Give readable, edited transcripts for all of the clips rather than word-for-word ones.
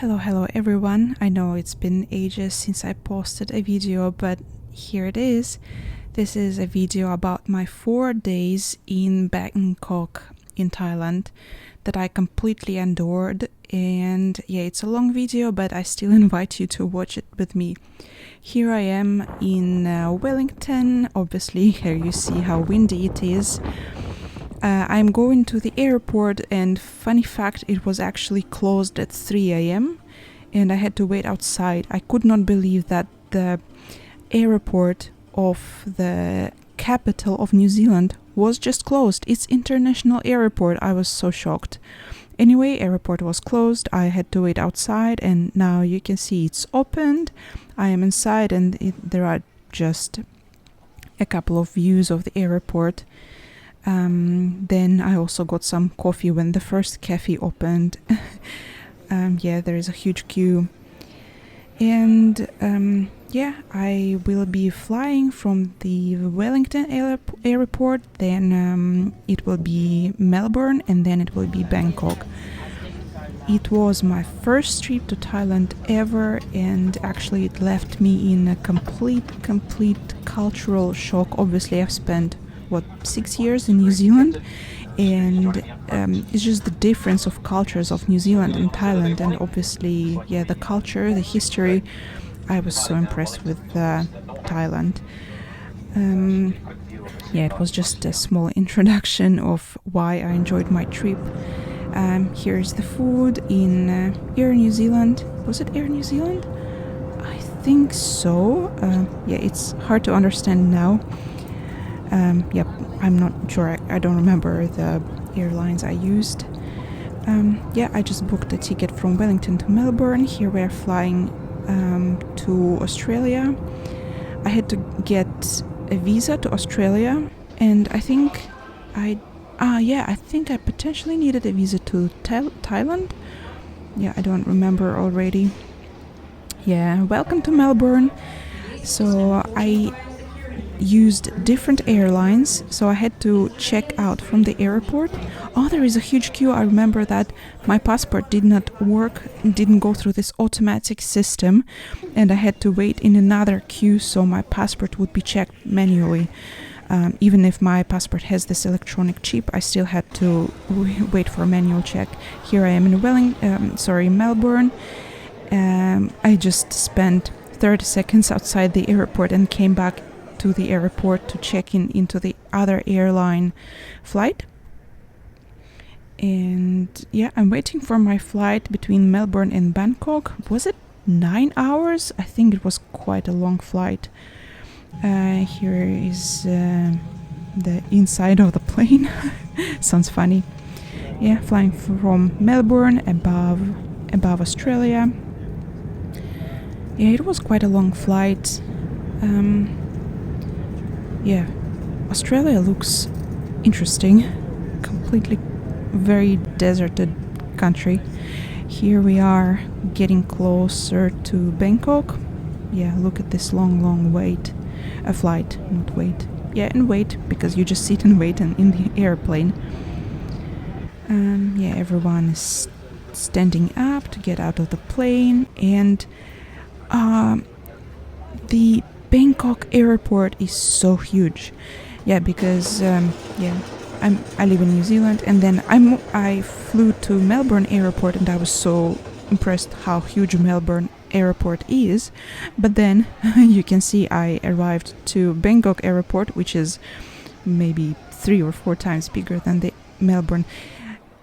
Hello everyone. I know it's been ages since I posted a video, but here it is. This is a video about my 4 days in Bangkok in Thailand that I completely adored. And yeah, it's a long video, but I still invite you to watch it with me. Here I am in Wellington. Obviously, here you see how windy it is. I'm going to the airport, and funny fact, it was actually closed at 3 a.m. and I had to wait outside. I could not believe that the airport of the capital of New Zealand was just closed. It's international airport. I was so shocked. Anyway, airport was closed. I had to wait outside, and now you can see it's opened. I am inside, and there are just a couple of views of the airport. Then I also got some coffee when the first cafe opened. Yeah, there is a huge queue. And yeah, I will be flying from the Wellington airport, then it will be Melbourne, and then it will be Bangkok. It was my first trip to Thailand ever, and actually it left me in a complete cultural shock. Obviously, I've spent 6 years in New Zealand, and it's just the difference of cultures of New Zealand and Thailand, and obviously, yeah, the culture, the history. I was so impressed with Thailand. Yeah, it was just a small introduction of why I enjoyed my trip. Here's the food in Air New Zealand. Was it Air New Zealand? I think so. Yeah, it's hard to understand now. Yep, I'm not sure. I don't remember the airlines I used. Yeah, I just booked a ticket from Wellington to Melbourne. Here we're flying to Australia. I had to get a visa to Australia, and I think I potentially needed a visa to Thailand. Yeah, I don't remember already. Yeah, welcome to Melbourne. So I used different airlines, so I had to check out from the airport. Oh, there is a huge queue. I remember that my passport did not work, didn't go through this automatic system, and I had to wait in another queue so my passport would be checked manually. Even if my passport has this electronic chip, I still had to wait for a manual check. Here I am in Melbourne. I just spent 30 seconds outside the airport and came back to the airport to check into the other airline flight. And yeah, I'm waiting for my flight between Melbourne and Bangkok. Was it 9 hours? I think it was quite a long flight. Here is the inside of the plane. Sounds funny. Yeah, flying from Melbourne above Australia. Yeah, it was quite a long flight. Yeah, Australia looks interesting. Completely very deserted country. Here we are getting closer to Bangkok. Yeah, look at this long wait. A flight, not wait. Yeah, and wait, because you just sit and wait in the airplane. Yeah, everyone is standing up to get out of the plane, and the Bangkok airport is so huge. Yeah, because I live in New Zealand, and then I flew to Melbourne airport, and I was so impressed how huge Melbourne airport is. But then you can see I arrived to Bangkok airport, which is maybe 3 or 4 times bigger than the Melbourne.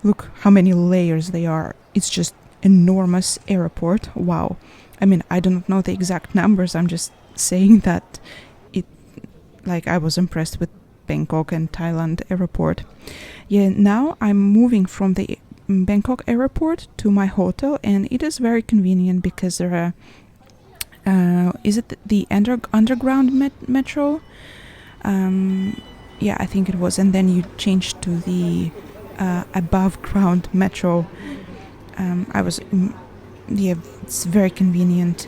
Look how many layers they are. It's just enormous airport. Wow. I mean, I don't know the exact numbers. I'm just saying that I was impressed with Bangkok and Thailand airport. Yeah, now I'm moving from the Bangkok airport to my hotel, and it is very convenient because there are is it the underground metro? Yeah, I think it was, and then you change to the above ground metro. Yeah, it's very convenient.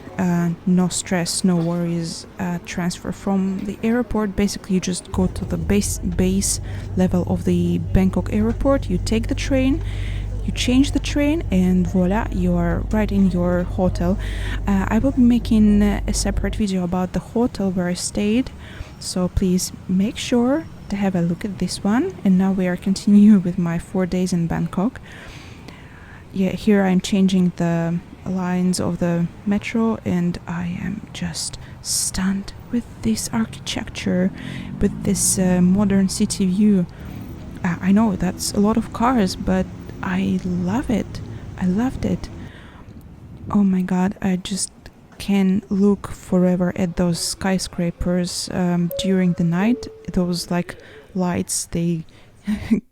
No stress, no worries. Transfer from the airport. Basically, you just go to the base level of the Bangkok airport. You take the train You change the train and voila, you are right in your hotel. I will be making a separate video about the hotel where I stayed, so please make sure to have a look at this one. And now we are continuing with my 4 days in Bangkok. Yeah, here I'm changing the lines of the metro and I am just stunned with this architecture, with this modern city view. I know that's a lot of cars, but I love it. I loved it. Oh my god, I just can look forever at those skyscrapers during the night. Those like lights, they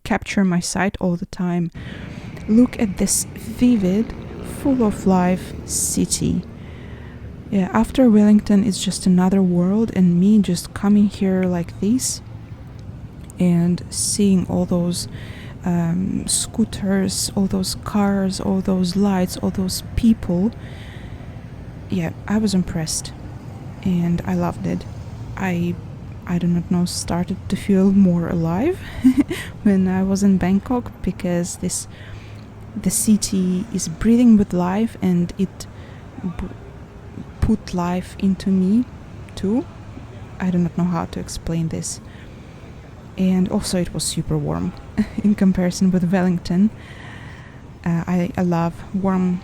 capture my sight all the time. Look at this vivid, full of life city. Yeah, after Wellington it's just another world, and me just coming here like this and seeing all those scooters, all those cars, all those lights, all those people. Yeah, I was impressed and I loved it. I do not know, started to feel more alive when I was in Bangkok, because the city is breathing with life, and it put life into me too. I do not know how to explain this. And also it was super warm in comparison with Wellington. I love warm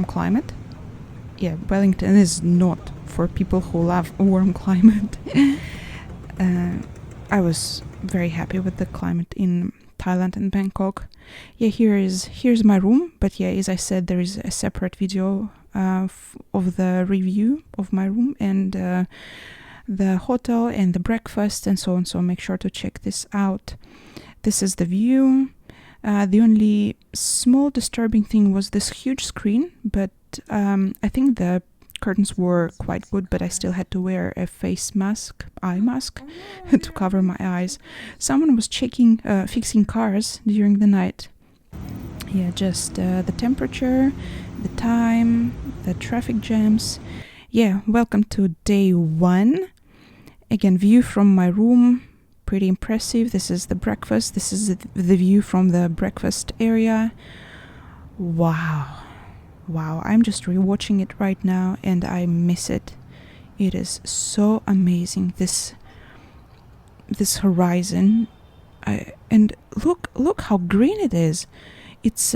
climate. Yeah, Wellington is not for people who love warm climate. I was very happy with the climate in Thailand and Bangkok. Yeah, here's my room, but yeah, as I said, there is a separate video of the review of my room and the hotel and the breakfast and so on, so make sure to check this out. This is the view. The only small disturbing thing was this huge screen, but I think the curtains were quite good, but I still had to wear a eye mask to cover my eyes. Someone was fixing cars during the night. Yeah, just the temperature, the time, the traffic jams. Yeah, welcome to day 1. Again, view from my room, pretty impressive. This is the breakfast. This is the view from the breakfast area. Wow, I'm just rewatching it right now and I miss it. It is so amazing, this horizon. And look how green it is. It's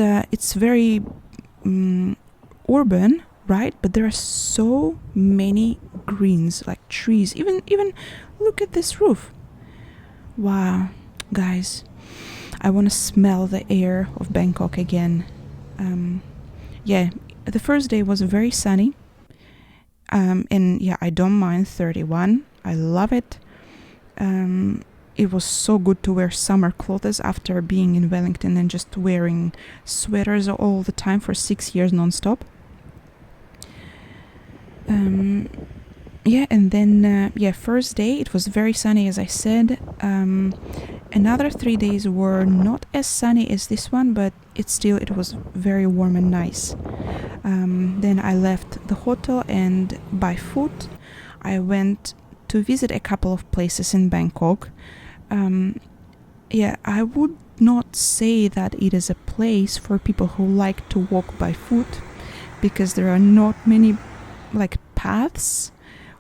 very urban, right? But there are so many greens, like trees. Even look at this roof. Wow, guys, I want to smell the air of Bangkok again. Yeah, the first day was very sunny. And yeah, I don't mind 31. I love it. It was so good to wear summer clothes after being in Wellington and just wearing sweaters all the time for 6 years non-stop. Yeah, and then first day it was very sunny, as I said. Another 3 days were not as sunny as this one, but it was very warm and nice. Then I left the hotel and by foot I went to visit a couple of places in Bangkok. Yeah, I would not say that it is a place for people who like to walk by foot, because there are not many like paths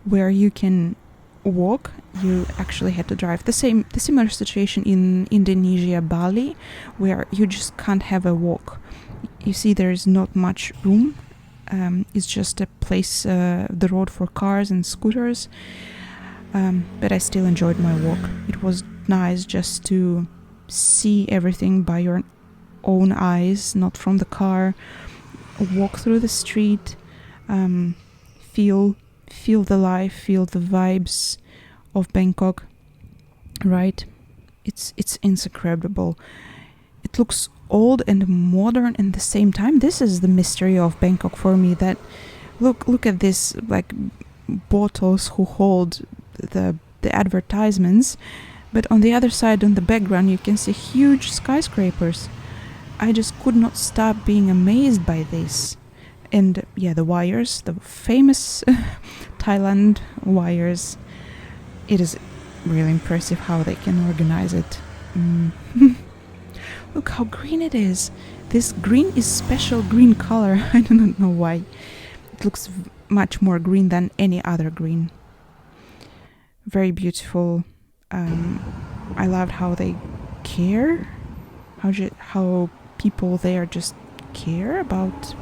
where you can walk. You actually had to drive. The similar situation in Indonesia, Bali, where you just can't have a walk. You see, there is not much room. It's just a place, the road for cars and scooters. But I still enjoyed my walk. It was nice just to see everything by your own eyes, not from the car. Walk through the street, feel the life, feel the vibes of Bangkok. Right? It's incredible. It looks old and modern at the same time. This is the mystery of Bangkok for me. That look at this, like bottles who hold the advertisements, but on the other side, on the background, you can see huge skyscrapers. I just could not stop being amazed by this. And yeah, the wires, the famous Thailand wires. It is really impressive how they can organize it. Look how green it is. This green is special green color. I do not know why. It looks much more green than any other green. Very beautiful. I loved how they care. How people there just care about.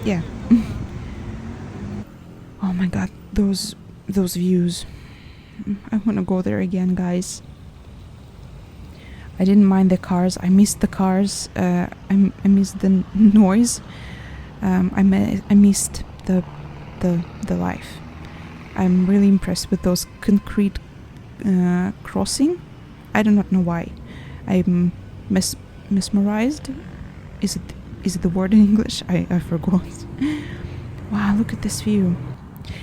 Yeah. Oh my god, those views. I want to go there again, guys. I didn't mind the cars. I missed the cars. I missed the noise. I missed the life. I'm really impressed with those concrete crossing. I do not know why. I'm mesmerized. Is it the word in English? I forgot. Wow, look at this view.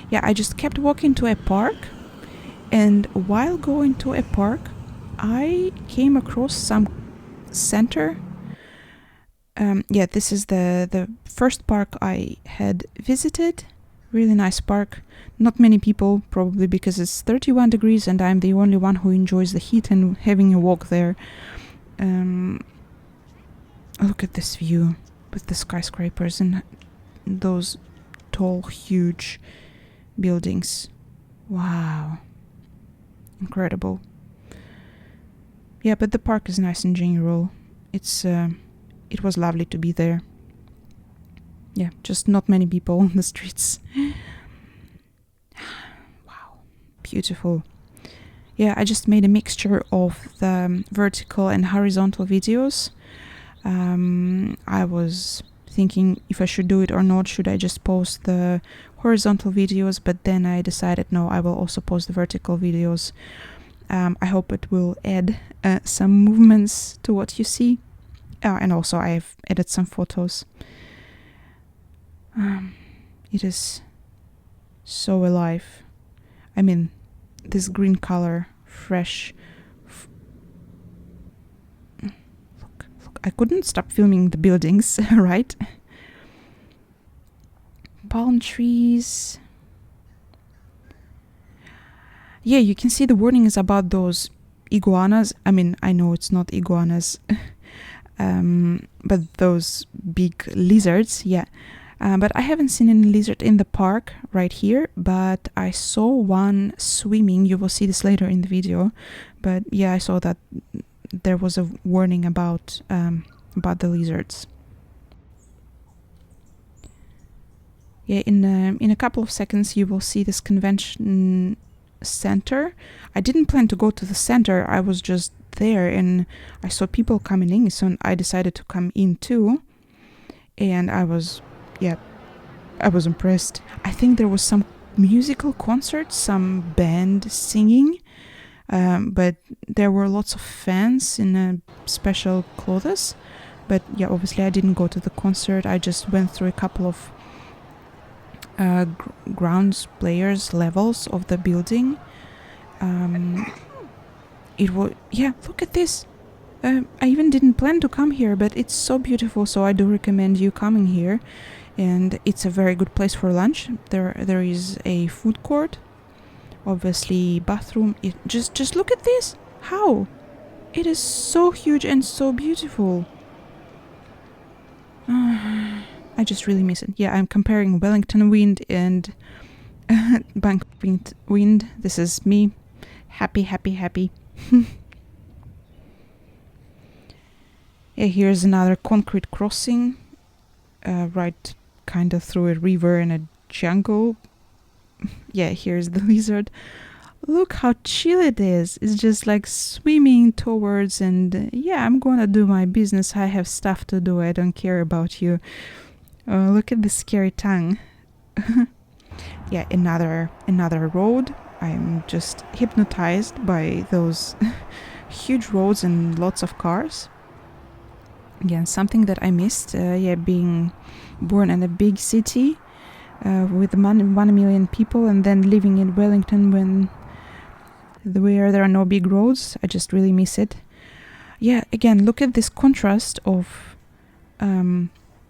Yeah, I just kept walking to a park, and while going to a park, I came across some center. Yeah, this is the first park I had visited. Really nice park. Not many people, probably because it's 31 degrees and I'm the only one who enjoys the heat and having a walk there. Look at this view with the skyscrapers and those tall, huge buildings. Wow. Incredible. Yeah, but the park is nice in general. It was lovely to be there. Yeah, just not many people on the streets. Wow, beautiful. Yeah, I just made a mixture of the vertical and horizontal videos. I was thinking if I should do it or not. Should I just post the horizontal videos? But then I decided no, I will also post the vertical videos. I hope it will add some movements to what you see. And also I've added some photos. It is so alive. I mean, this green color, fresh. Look, I couldn't stop filming the buildings, right? Palm trees. Yeah, you can see the warning is about those iguanas. I mean, I know it's not iguanas, but those big lizards, yeah. But I haven't seen any lizard in the park right here, but I saw one swimming. You will see this later in the video. But yeah, I saw that there was a warning about the lizards. Yeah, in a couple of seconds you will see this convention center. I didn't plan to go to the center. I was just there and I saw people coming in, so I decided to come in too. And I was impressed. I think there was some musical concert, some band singing, but there were lots of fans in special clothes. But yeah, obviously I didn't go to the concert. I just went through a couple of grounds players levels of the building. It was, yeah, look at this. I even didn't plan to come here, but it's so beautiful, so I do recommend you coming here. And it's a very good place for lunch. There is a food court, obviously bathroom. Just look at this. How? It is so huge and so beautiful. I just really miss it. Yeah, I'm comparing Wellington wind and Bangkok wind. This is me. Happy. Yeah, here's another concrete crossing. Right kind of through a river and a jungle. Yeah, here's the lizard. Look how chill it is. It's just like swimming towards, and yeah, I'm gonna do my business. I have stuff to do. I don't care about you. Look at the scary tongue. Yeah, another road. I'm just hypnotized by those huge roads and lots of cars. Again, something that I missed, being born in a big city with 1 million people and then living in Wellington where there are no big roads. I just really miss it. Yeah, again, look at this contrast of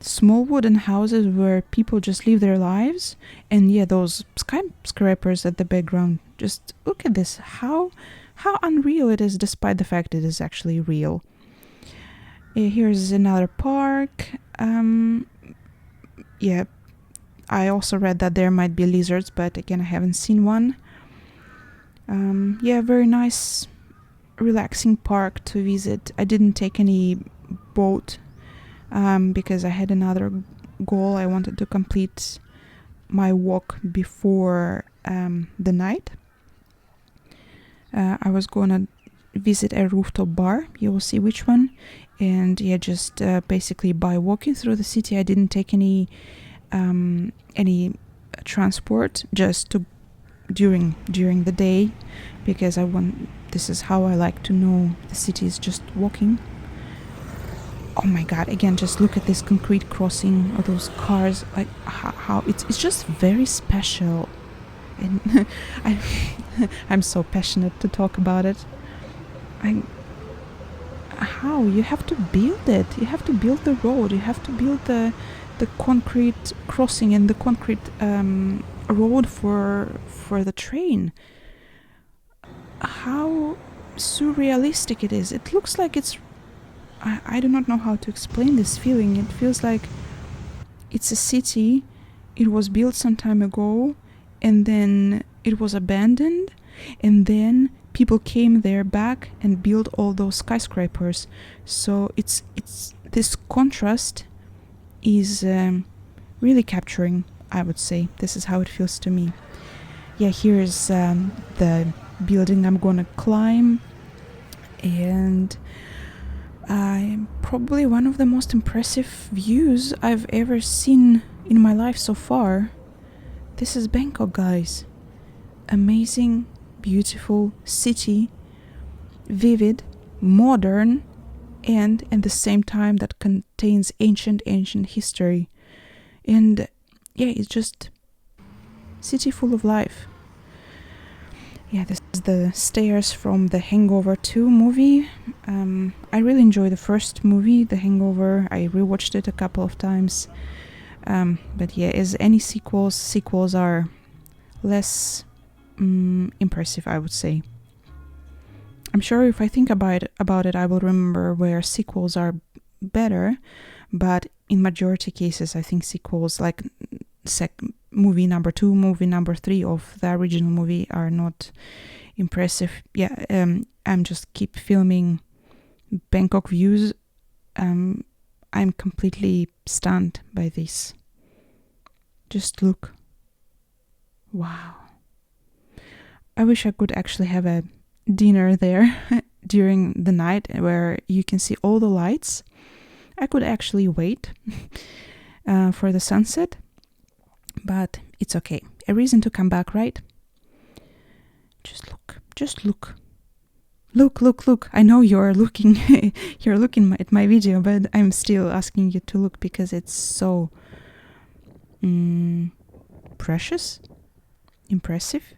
small wooden houses where people just live their lives, and yeah, those skyscrapers at the background. Just look at this. How how unreal it is, despite the fact it is actually real. Here's another park. Yeah, I also read that there might be lizards, but again, I haven't seen one. Yeah, very nice, relaxing park to visit. I didn't take any boat because I had another goal. I wanted to complete my walk before the night. I was gonna visit a rooftop bar. You will see which one. And yeah, just basically by walking through the city, I didn't take any transport, just to during the day, because this is how I like to know the city, is just walking. Oh my god, again, just look at this concrete crossing of those cars, like how it's just very special. And I'm so passionate to talk about it. How you have to build it, you have to build the road, you have to build the concrete crossing and the concrete road for the train. How surrealistic it is. It looks like it's I do not know how to explain this feeling. It feels like it's a city, it was built some time ago, and then it was abandoned, and then people came there back and built all those skyscrapers. So it's this contrast is really capturing, I would say. This is how it feels to me. Yeah, here's the building I'm gonna climb, and probably one of the most impressive views I've ever seen in my life so far. This is Bangkok, guys. Amazing, beautiful city, vivid, modern, and at the same time that contains ancient history. And yeah, it's just city full of life. Yeah, this is the stairs from the Hangover 2 movie. I really enjoyed the first movie, The Hangover. I rewatched it a couple of times. But yeah, as any sequels are less impressive, I would say. I'm sure if I think about it, I will remember where sequels are better. But in majority cases, I think sequels, like movie number 2, movie number 3 of the original movie, are not impressive. Yeah, I'm just keep filming Bangkok views. I'm completely stunned by this. Just look. Wow. I wish I could actually have a dinner there during the night where you can see all the lights. I could actually wait for the sunset. But it's okay. A reason to come back, right? Just look. Just look. Look. I know you're looking you're looking at my video, but I'm still asking you to look because it's so precious, impressive.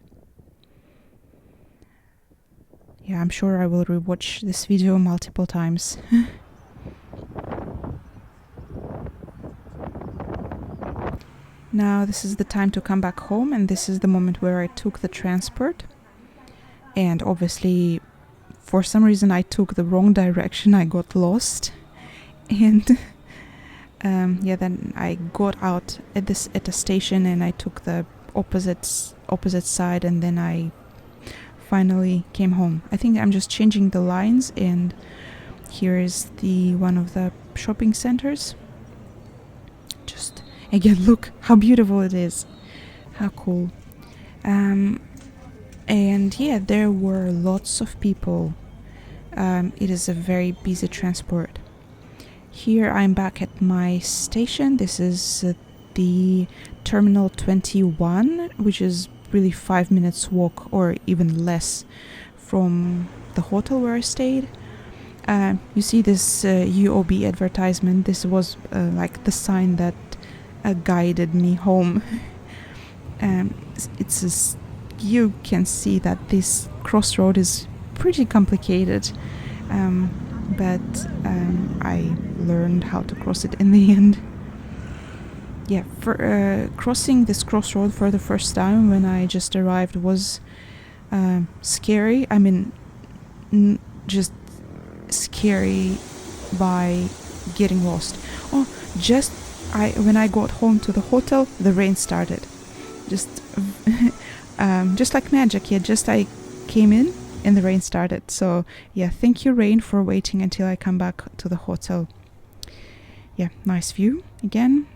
Yeah, I'm sure I will rewatch this video multiple times. Now this is the time to come back home, and this is the moment where I took the transport. And obviously, for some reason, I took the wrong direction. I got lost, and then I got out at the station, and I took the opposite side, and then I finally came home. I think I'm just changing the lines, and here is one of the shopping centers. Just again, look how beautiful it is. How cool. And yeah, there were lots of people. It is a very busy transport. Here I'm back at my station. This is the Terminal 21, which is really 5 minutes walk or even less from the hotel where I stayed. You see this UOB advertisement. This was like the sign that guided me home. You can see that this crossroad is pretty complicated, but I learned how to cross it in the end. Yeah, for crossing this crossroad for the first time when I just arrived was scary. I mean, just scary by getting lost. Oh, when I got home to the hotel, the rain started. Just just like magic. Yeah, just I came in and the rain started. So yeah, thank you, rain, for waiting until I come back to the hotel. Yeah, nice view again.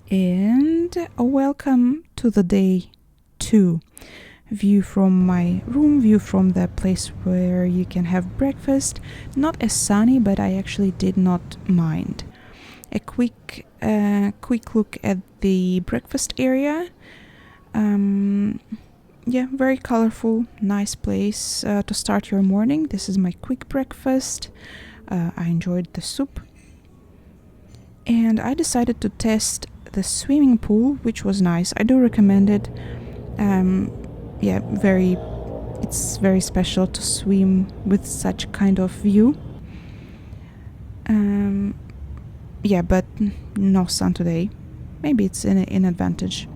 And welcome to the day 2. View from my room, view from the place where you can have breakfast. Not as sunny, but I actually did not mind. A quick look at the breakfast area. Yeah, very colorful, nice place to start your morning. This is my quick breakfast. I enjoyed the soup. And I decided to test the swimming pool, which was nice. I do recommend it. Yeah, it's very special to swim with such kind of view. Yeah, but no sun today. Maybe it's an advantage.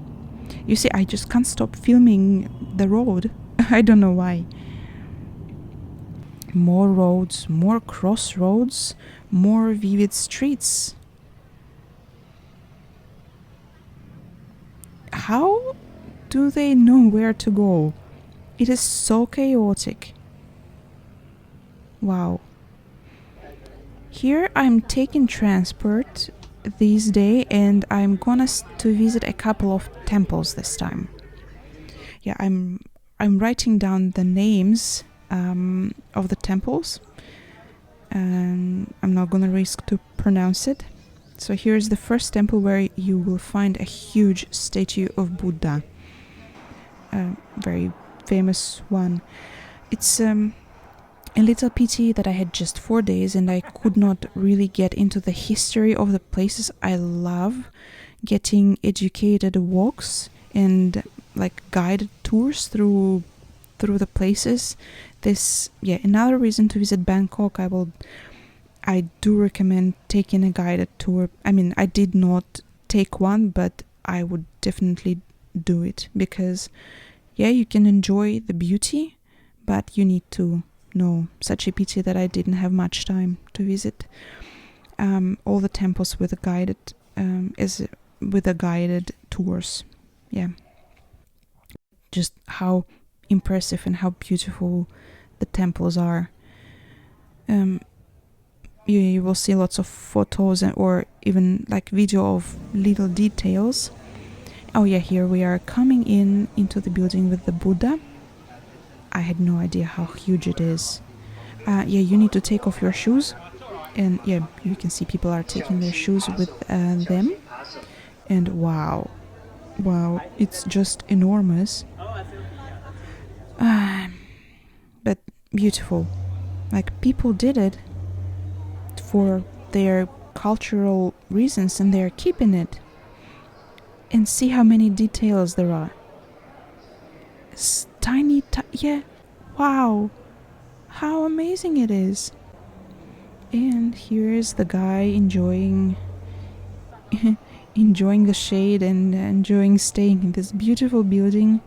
You see, I just can't stop filming the road. I don't know why. More roads, more crossroads, more vivid streets. How do they know where to go? It is so chaotic. Wow. Here I'm taking transport this day and I'm gonna to visit a couple of temples this time. Yeah, I'm writing down the names of the temples. I'm not gonna risk to pronounce it. So here's the first temple where you will find a huge statue of Buddha. Very famous one. It's a little pity that I had just 4 days and I could not really get into the history of the places. I love getting educated walks and like guided tours through the places. Another reason to visit Bangkok. I do recommend taking a guided tour. I mean, I did not take one, but I would definitely do it because yeah, you can enjoy the beauty, but you need to know. Such a pity that I didn't have much time to visit all the temples with a guided tours. Yeah, just how impressive and how beautiful the temples are. You will see lots of photos or even like video of little details. Oh yeah, here we are coming into the building with the Buddha. I had no idea how huge it is. Yeah, you need to take off your shoes. And yeah, you can see people are taking their shoes with them. And wow, it's just enormous. But beautiful. Like, people did it for their cultural reasons and they're keeping it. And see how many details there are. It's tiny, yeah, wow, how amazing it is. And here is the guy enjoying the shade and enjoying staying in this beautiful building.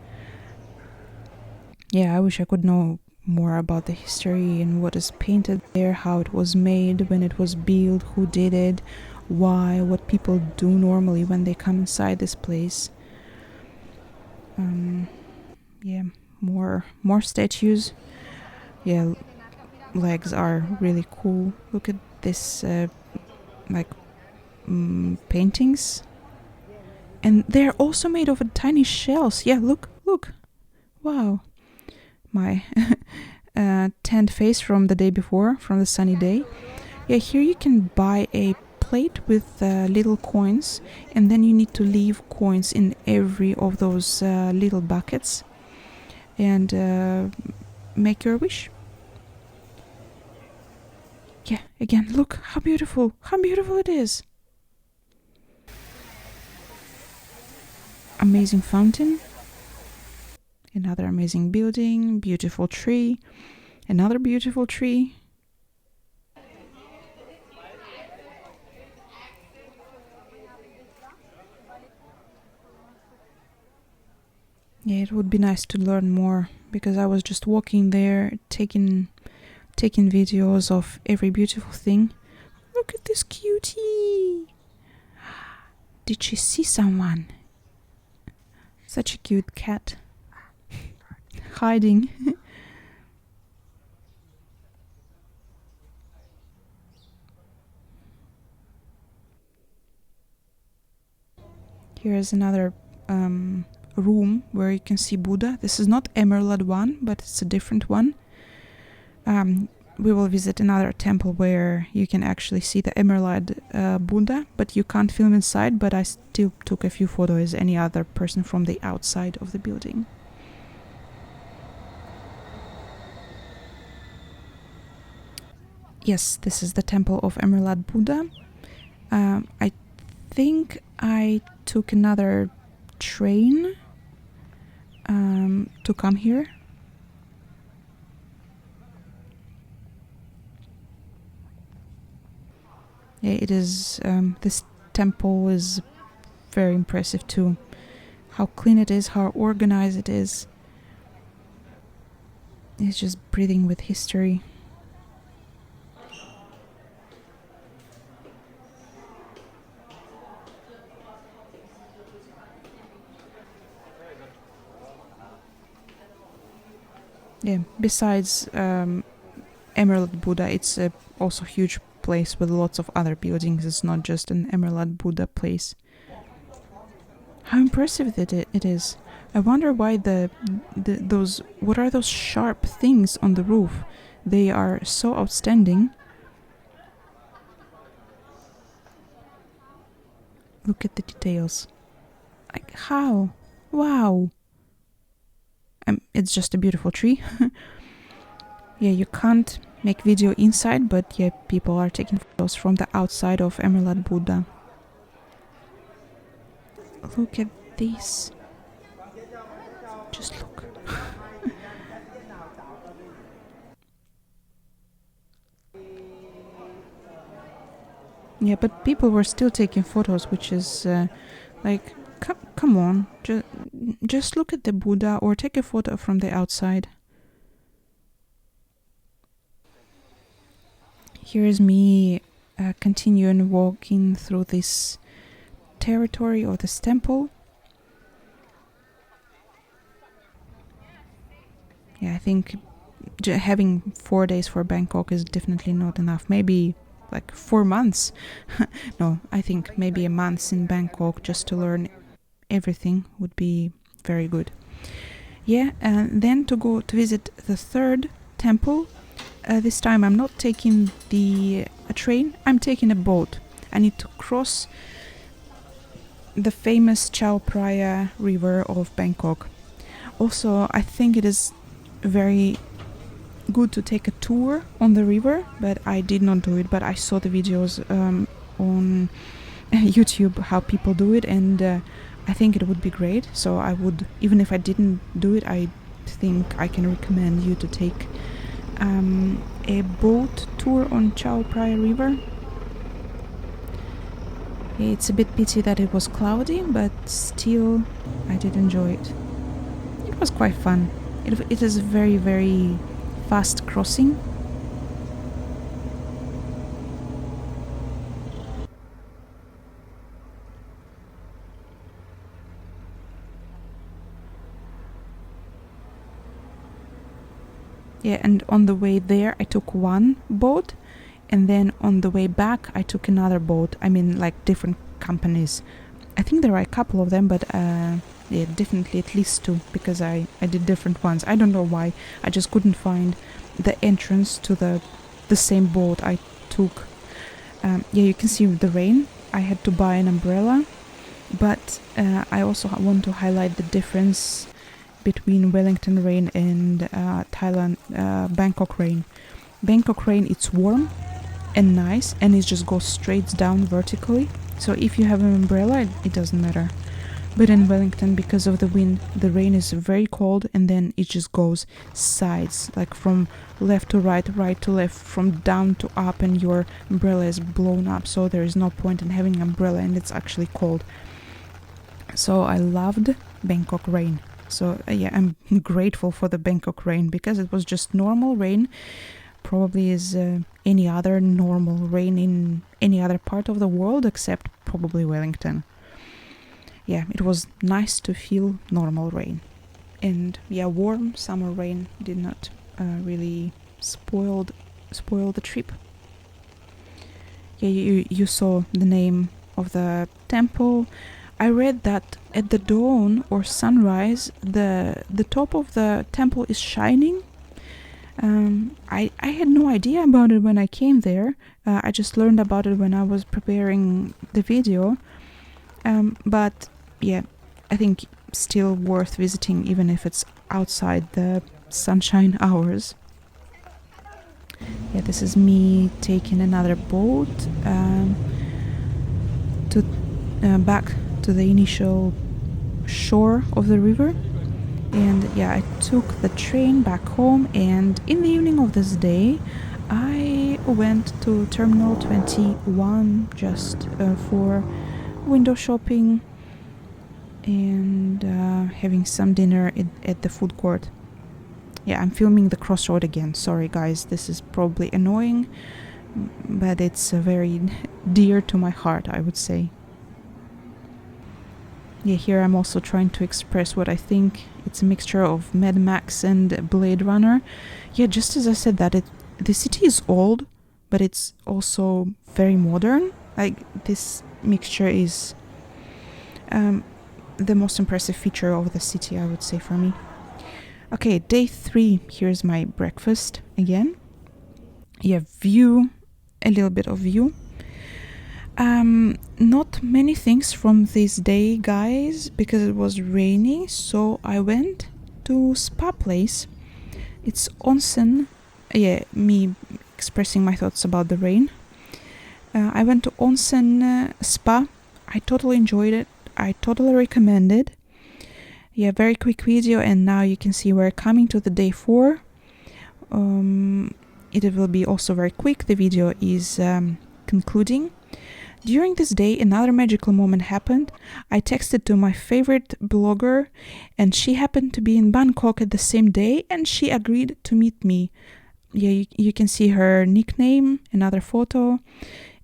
Yeah, I wish I could know more about the history and what is painted there, how it was made, when it was built, who did it, why, what people do normally when they come inside this place. Yeah, more statues. Yeah, legs are really cool. Look at this paintings, and they're also made of tiny shells. Yeah, look, wow. My tanned face from the day before, from the sunny day. Yeah, here you can buy a plate with little coins, and then you need to leave coins in every of those little buckets and make your wish. Yeah, again, look how beautiful it is. Amazing fountain. Another amazing building, beautiful tree, another beautiful tree. Yeah, it would be nice to learn more because I was just walking there, taking taking videos of every beautiful thing. Look at this cutie! Did she see someone? Such a cute cat. Hiding. Here is another room where you can see Buddha. This is not Emerald one, but it's a different one. We will visit another temple where you can actually see the Emerald Buddha, but you can't film inside, but I still took a few photos as any other person from the outside of the building. Yes, this is the temple of Emerald Buddha. I think I took another train to come here. Yeah, it is. This temple is very impressive too. How clean it is, how organized it is. It's just breathing with history. Yeah, besides Emerald Buddha, it's also a huge place with lots of other buildings. It's not just an Emerald Buddha place. How impressive it is. I wonder why what are those sharp things on the roof? They are so outstanding. Look at the details. Like, how? Wow. It's just a beautiful tree. Yeah, you can't make video inside, but yeah, people are taking photos from the outside of Emerald Buddha. Look at this. Just look. Yeah, but people were still taking photos, which is like, come on, just look at the Buddha or take a photo from the outside. Here is me continuing walking through this territory or this temple. Yeah, I think having 4 days for Bangkok is definitely not enough. Maybe like 4 months. No, I think maybe a month in Bangkok just to learn everything would be very good. Yeah, and then to go to visit the third temple. This time I'm not taking a train, I'm taking a boat. I need to cross the famous Chao Phraya river of Bangkok. Also, I think it is very good to take a tour on the river, but I did not do it, but I saw the videos on YouTube how people do it, and I think it would be great. So I would, even if I didn't do it, I think I can recommend you to take a boat tour on Chao Phraya river. It's a bit pity that it was cloudy, but still I did enjoy it. It was quite fun. It is very, very fast crossing. Yeah, and on the way there I took one boat, and then on the way back I took another boat. I mean, like different companies. I think there are a couple of them, but yeah, definitely at least two, because I did different ones. I don't know why. I just couldn't find the entrance to the same boat I took. Yeah, you can see the rain. I had to buy an umbrella, but I also want to highlight the difference between Wellington rain and Bangkok rain. Bangkok rain, it's warm and nice, and it just goes straight down vertically. So if you have an umbrella, it doesn't matter. But in Wellington, because of the wind, the rain is very cold, and then it just goes sides, like from left to right, right to left, from down to up, and your umbrella is blown up. So there is no point in having an umbrella, and it's actually cold. So I loved Bangkok rain. So yeah, I'm grateful for the Bangkok rain, because it was just normal rain. probably is any other normal rain in any other part of the world except probably Wellington. Yeah, it was nice to feel normal rain. And yeah, warm summer rain did not really spoil the trip. Yeah, you saw the name of the temple. I read that at the dawn or sunrise, the top of the temple is shining. I had no idea about it when I came there. I just learned about it when I was preparing the video. But yeah, I think still worth visiting even if it's outside the sunshine hours. Yeah, this is me taking another boat to back to the initial shore of the river. And yeah, I took the train back home, and in the evening of this day I went to Terminal 21 just for window shopping and having some dinner at the food court. Yeah, I'm filming the crossroad again. Sorry guys, this is probably annoying, but it's very dear to my heart, I would say. Yeah, here I'm also trying to express what I think. It's a mixture of Mad Max and Blade Runner. Yeah, just as I said that, the city is old, but it's also very modern. Like, this mixture is the most impressive feature of the city, I would say, for me. Okay, day 3. Here's my breakfast again. Yeah, view, a little bit of view. Not many things from this day, guys, because it was rainy, so I went to spa place. It's onsen. Yeah, me expressing my thoughts about the rain. I went to onsen spa. I totally enjoyed it. I totally recommend it. Yeah, very quick video, and now you can see we're coming to the day 4. It will be also very quick. The video is concluding. During this day, another magical moment happened. I texted to my favorite blogger, and she happened to be in Bangkok at the same day, and she agreed to meet me. Yeah, you can see her nickname, another photo,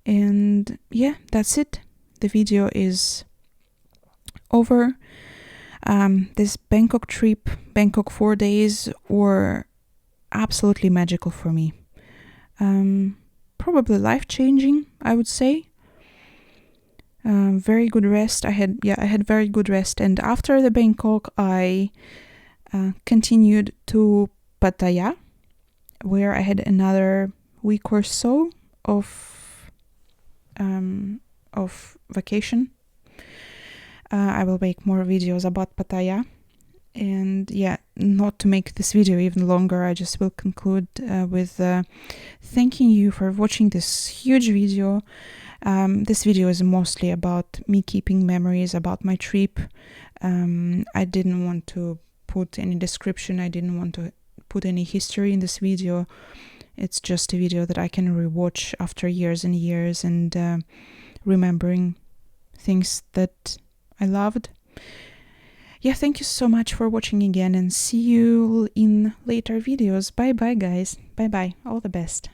and yeah, that's it. The video is over. This Bangkok trip, Bangkok 4 days, were absolutely magical for me. Probably life-changing, I would say. Very good rest. I had very good rest, and after the Bangkok, I continued to Pattaya, where I had another week or so of vacation. I will make more videos about Pattaya, and yeah, not to make this video even longer, I just will conclude with thanking you for watching this huge video. This video is mostly about me keeping memories about my trip. I didn't want to put any description, I didn't want to put any history in this video. It's just a video that I can rewatch after years and years, and remembering things that I loved. Yeah, thank you so much for watching again, and see you in later videos. Bye bye guys. Bye bye. All the best.